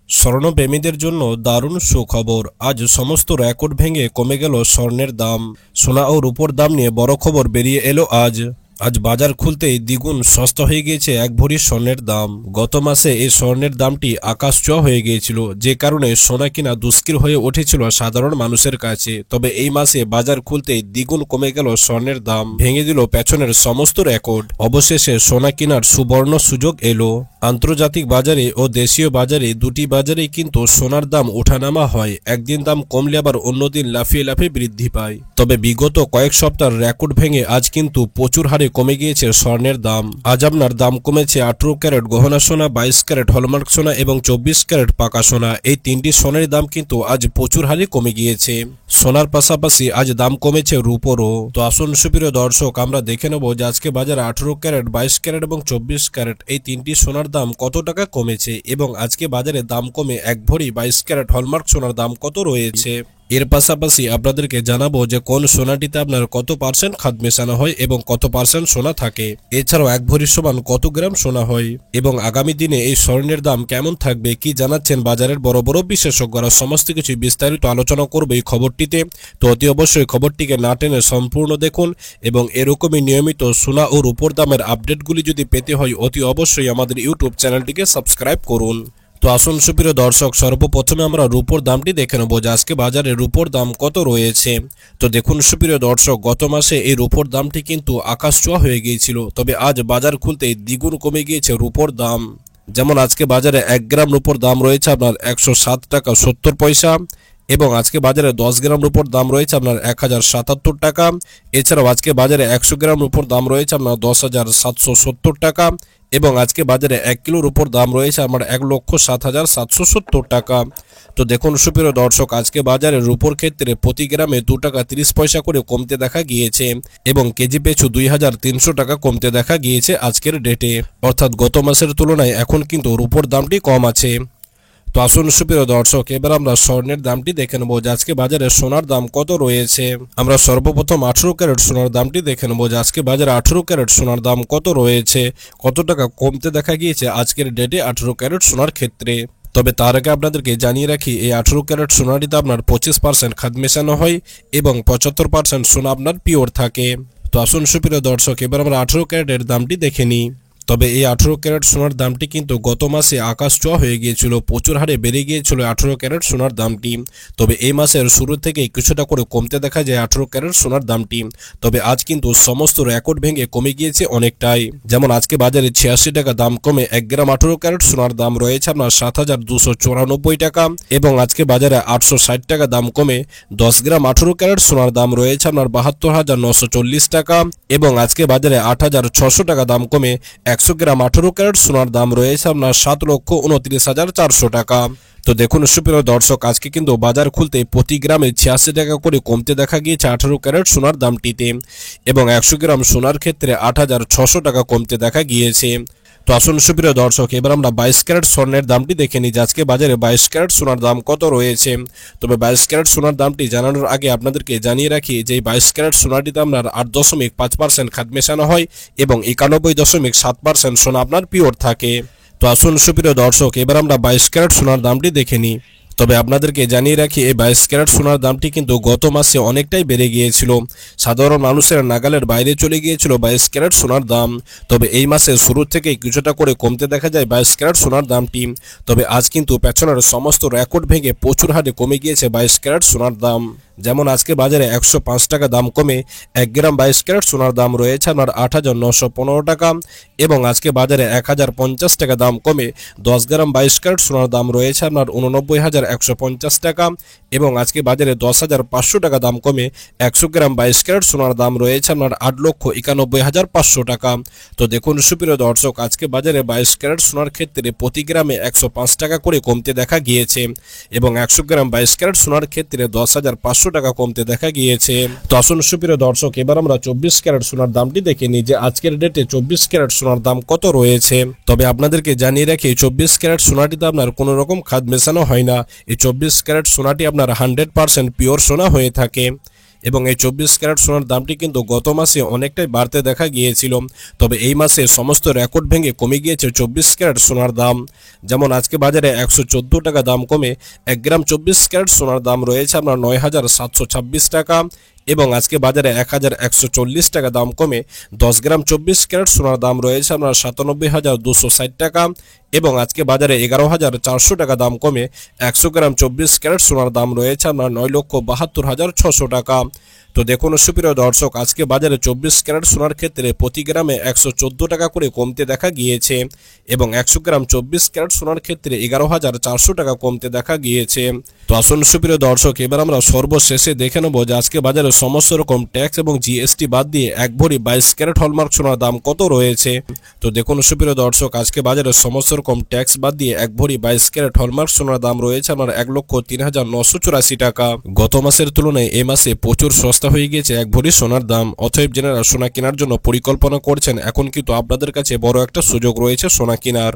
স্বর্ণপ্রেমীদের জন্য দারুণ সুখবর। আজ সমস্ত রেকর্ড ভেঙে কমে গেল স্বর্ণের দাম। সোনা ও রূপোর দাম নিয়ে বড় খবর বেরিয়ে এলো আজ বাজার খুলতেই দ্বিগুণ সস্তা হয়ে গিয়েছে এক ভরি স্বর্ণের দাম। গত মাসে এই স্বর্ণের দামটি আকাশছোঁয়া হয়ে গিয়েছিল, যে কারণে সোনা কিনা দুষ্কর হয়ে উঠেছিল সাধারণ মানুষের কাছে। তবে এই মাসে বাজার খুলতেই দ্বিগুণ কমে গেল স্বর্ণের দাম, ভেঙে দিল পেছনের সমস্ত রেকর্ড। অবশেষে সোনা কেনার সুবর্ণ সুযোগ এলো। আন্তর্জাতিক বাজারে ও দেশীয় বাজারে দুটি বাজারেই কিন্তু সোনার দাম ওঠানামা হয়। একদিন দাম কমলে আবার অন্যদিন লাফিয়ে লাফিয়ে বৃদ্ধি পায়। তবে বিগত কয়েক সপ্তাহের রেকর্ড ভেঙে আজ কিন্তু প্রচুর হারে কমে গিয়েছে স্বর্ণের দাম। আজ আপনার দাম কমেছে 18 ক্যারেট গহনা সোনা, 22 ক্যারেট হলমার্ক সোনা এবং 24 ক্যারেট পাকা সোনা। এই তিনটি সোনার দাম কিন্তু আজ প্রচুর হারে কমে গিয়েছে। সোনার পাশাপাশি আজ দাম কমেছে রূপোরও। তো আসুন সুপ্রিয় দর্শক, আমরা দেখে নেব যে আজকে বাজারে 18 ক্যারেট, 22 ক্যারেট এবং 24 ক্যারেট এই তিনটি সোনার দাম কত টাকা কমেছে এবং আজকে বাজারে দাম কমে এক ভরি 22 ক্যারেট হলমার্ক সোনার দাম কত রয়েছে। এর পাশাপাশি আপনাদেরকে জানাবো যে কোন সোনাটিতে আপনার কত পার্সেন্ট খাদ মেশানো হয় এবং কত পার্সেন্ট সোনা থাকে। এছাড়াও এক ভরি সমান কত গ্রাম সোনা হয় এবং আগামী দিনে এই স্বর্ণের দাম কেমন থাকবে, কি জানাচ্ছেন বাজারের বড় বড় বিশেষজ্ঞরা, সমস্ত কিছু বিস্তারিত আলোচনা করবে এই খবরটিতে। তো অতি অবশ্যই খবরটিকে না টেনে সম্পূর্ণ দেখুন এবং এরকমই নিয়মিত সোনা ও রূপোর দামের আপডেটগুলি যদি পেতে হয় অতি অবশ্যই আমাদের ইউটিউব চ্যানেলটিকে সাবস্ক্রাইব করুন। তো আসুন সুপ্রিয় দর্শক, সর্বপ্রথমে আমরা রূপোর দামটি দেখে নেব যে আজকে বাজারে রূপোর দাম কত রয়েছে। তো দেখুন সুপ্রিয় দর্শক, গত মাসে এই রূপোর দামটি কিন্তু আকাশছোঁয়া হয়ে গিয়েছিল, তবে আজ বাজার খুলতেই দ্বিগুণ কমে গিয়েছে রূপোর দাম। যেমন আজকে বাজারে 1 গ্রাম রূপোর দাম রয়েছে আপনার 107 টাকা 70 পয়সা এবং আজকে বাজারে 10 গ্রাম রূপোর দাম রয়েছে আপনার 1077 টাকা। এছাড়াও আজকে বাজারে 100 গ্রাম রূপোর দাম রয়েছে আপনার 10,770 টাকা এবং আজকে বাজারে 1 কিলোর উপর দাম রয়েছে আমার 1,07,770 টাকা। তো দেখুন সুপ্রিয় দর্শক, আজকে বাজারে রূপোর ক্ষেত্রে প্রতি গ্রামে 2 টাকা 30 পয়সা করে কমতে দেখা গিয়েছে এবং কেজি পিছু 2300 টাকা কমতে দেখা গিয়েছে আজকের ডেটে। অর্থাৎ গত মাসের তুলনায় এখন কিন্তু রূপোর দামটি কম আছে। তো আসুন সুপ্রিয় দর্শক, এবার আমরা স্বর্ণের দামটি দেখে নেব যে আজকে বাজারে সোনার দাম কত রয়েছে। আমরা সর্বপ্রথম 18 ক্যারেট সোনার দামটি দেখে নেব যে আজকে বাজারে 18 ক্যারেট সোনার দাম কত রয়েছে, কত টাকা কমতে দেখা গিয়েছে আজকের ডেটে 18 ক্যারেট সোনার ক্ষেত্রে। তবে তার আগে আপনাদেরকে জানিয়ে রাখি, এই 18 ক্যারেট সোনাটিতে আপনার 25% খাদ মেশানো হয় এবং 75% সোনা আপনার পিওর থাকে। তো আসুন সুপ্রিয় দর্শক, এবার আমরা 18 ক্যারেটের দামটি দেখে নিই। তবে এই 18 ক্যারেট সোনার দামটি কিন্তু গত মাসে আকাশছোঁয়া হয়ে গিয়েছিল, প্রচুর হারে বেড়ে গিয়েছিল 18 ক্যারেট সোনার দামটি। তবে এই মাসের শুরু থেকে কিছুটা করে কমতে দেখা যায় 18 ক্যারেট সোনার দামটি। তবে আজ কিন্তু সমস্ত রেকর্ড ভেঙে কমে গিয়েছে অনেকটাই। যেমন আজকে বাজারে 86 টাকা দাম কমে 1 গ্রাম 18 ক্যারেট সোনার দাম রয়েছে আপনার 7,294 টাকা এবং আজকে বাজারে 860 টাকা দাম কমে 10 গ্রাম 18 ক্যারেট সোনার দাম রয়েছে আপনার 72,940 টাকা এবং আজকে বাজারে 8,600 টাকা দাম কমে 100 গ্রাম 18 ক্যারেট সোনার দাম রয়েছে আপনার 7,29,400 টাকা। তো দেখুন সুপ্রিয় দর্শক, আজকে কিন্তু বাজার খুলতে প্রতি গ্রামে 86 টাকা করে কমতে দেখা গিয়েছে 18 ক্যারেট সোনার দামটিতে এবং 100 গ্রাম সোনার ক্ষেত্রে 8,600 টাকা কমতে দেখা গিয়েছে। তো আসুন সুপ্রিয় দর্শক, এবার আমরা 22 ক্যারেট স্বর্ণের দামটি দেখে নিই যে আজকে বাজারে 22 ক্যারেট সোনার দাম কত রয়েছে। তবে 22 ক্যারেট সোনার দামটি জানানোর আগে আপনাদেরকে জানিয়ে রাখি যে 22 ক্যারেট সোনাটিতে আপনার 8.5% খাদ মেশানো হয় এবং 91.7% সোনা আপনার পিওর থাকে। তো আসুন সুপ্রিয় দর্শক, এবার আমরা 22 ক্যারেট সোনার দামটি দেখে নিই। তবে আপনাদেরকে জানিয়ে রাখি, এই 22 ক্যারেট সোনার দামটি কিন্তু গত মাসে অনেকটাই বেড়ে গিয়েছিল, সাধারণ মানুষের নাগালের বাইরে চলে গিয়েছিল 22 ক্যারেট সোনার দাম। তবে এই মাসে শুরু থেকে কিছুটা করে কমতে দেখা যায় 22 ক্যারেট সোনার দামটি। তবে আজ কিন্তু পেছনের সমস্ত রেকর্ড ভেঙে প্রচুর হারে কমে গিয়েছে 22 ক্যারেট সোনার দাম। যেমন আজকে বাজারে 105 টাকা দাম কমে 1 গ্রাম 22 ক্যারেট সোনার দাম রয়েছে আপনার 8,915 টাকা এবং আজকে বাজারে 1,050 টাকা দাম কমে 10 গ্রাম 22 ক্যারেট সোনার দাম রয়েছে আপনার 89,150 টাকা এবং আজকে বাজারে 10,500 টাকা দাম কমে 100 গ্রাম 22 ক্যারেট সোনার দাম রয়েছে আপনার 8,91,500 টাকা। তো দেখুন সুপ্রিয় দর্শক, আজকে বাজারে 22 ক্যারেট সোনার ক্ষেত্রে প্রতি গ্রামে 105 টাকা করে কমতে দেখা গিয়েছে এবং 100 গ্রাম 22 ক্যারেট সোনার ক্ষেত্রে 10,500 টাকা কমতে দেখা গিয়েছে। তো আসুন সুপ্রিয় দর্শক, এবার আমরা 24 ক্যারেট সোনার দামটি দেখে নিই যে আজকের ডেটে 24 ক্যারেট সোনার দাম কত রয়েছে। তবে আপনাদেরকে জানিয়ে রাখি, 24 ক্যারেট সোনাটিতে আপনার কোনো রকম খাদ মেশানো হয় না। এই 24 ক্যারেট সোনাটি আপনার 100% পিওর সোনা হয়ে থাকে এবং এই 24 ক্যারেট সোনার দামটি কিন্তু গত মাসে অনেকটাই বাড়তে দেখা গিয়েছিল। তবে এই মাসে সমস্ত রেকর্ড ভেঙে কমে গিয়েছে 24 ক্যারেট সোনার দাম। যেমন আজকে বাজারে 114 টাকা দাম কমে 1 গ্রাম 24 ক্যারেট সোনার দাম রয়েছে আপনার 9,726 টাকা, এবং আজকে বাজারে 1,140 টাকা দাম কমে 10 গ্রাম 24 ক্যারেট সোনার দাম রয়েছে আপনার 97,260 টাকা, এবং আজকে বাজারে 11,400 টাকা দাম কমে 100 গ্রাম 24 ক্যারেট সোনার দাম রয়েছে আপনার 9,72,600 টাকা। তো দেখুন সুপ্রিয় দর্শক, আজকে বাজারে 24 ক্যারেট সোনার ক্ষেত্রে প্রতি গ্রামে 114 টাকা করে কমতে দেখা গিয়েছে, এবং 100 গ্রাম 24 ক্যারেট সোনার ক্ষেত্রে 11,400 টাকা কমতে দেখা গিয়েছে। তো আসুন সুপ্রিয় দর্শক, এবার আমরা সর্বশেষে দেখে নেব যে আজকে বাজারে সমস্ত রকম ট্যাক্স এবং জিএসটি বাদ দিয়ে 1 ভরি 22 ক্যারেট হলমার্ক সোনার দাম কত রয়েছে। তো দেখুন সুপ্রিয় দর্শক, আজকে বাজারে সমস্ত রকম ট্যাক্স বাদ দিয়ে 1 ভরি 22 ক্যারেট হলমার্ক সোনার দাম রয়েছে আমার 1,03,984 টাকা। গত মাসের তুলনায় এই মাসে প্রচুর সস্তা হয়ে গিয়েছে 1 ভরি সোনার দাম। অতএব যারা সোনা কেনার জন্য পরিকল্পনা করছেন, এখন কিন্তু আপনাদের কাছে বড় একটা সুযোগ রয়েছে সোনা কেনার।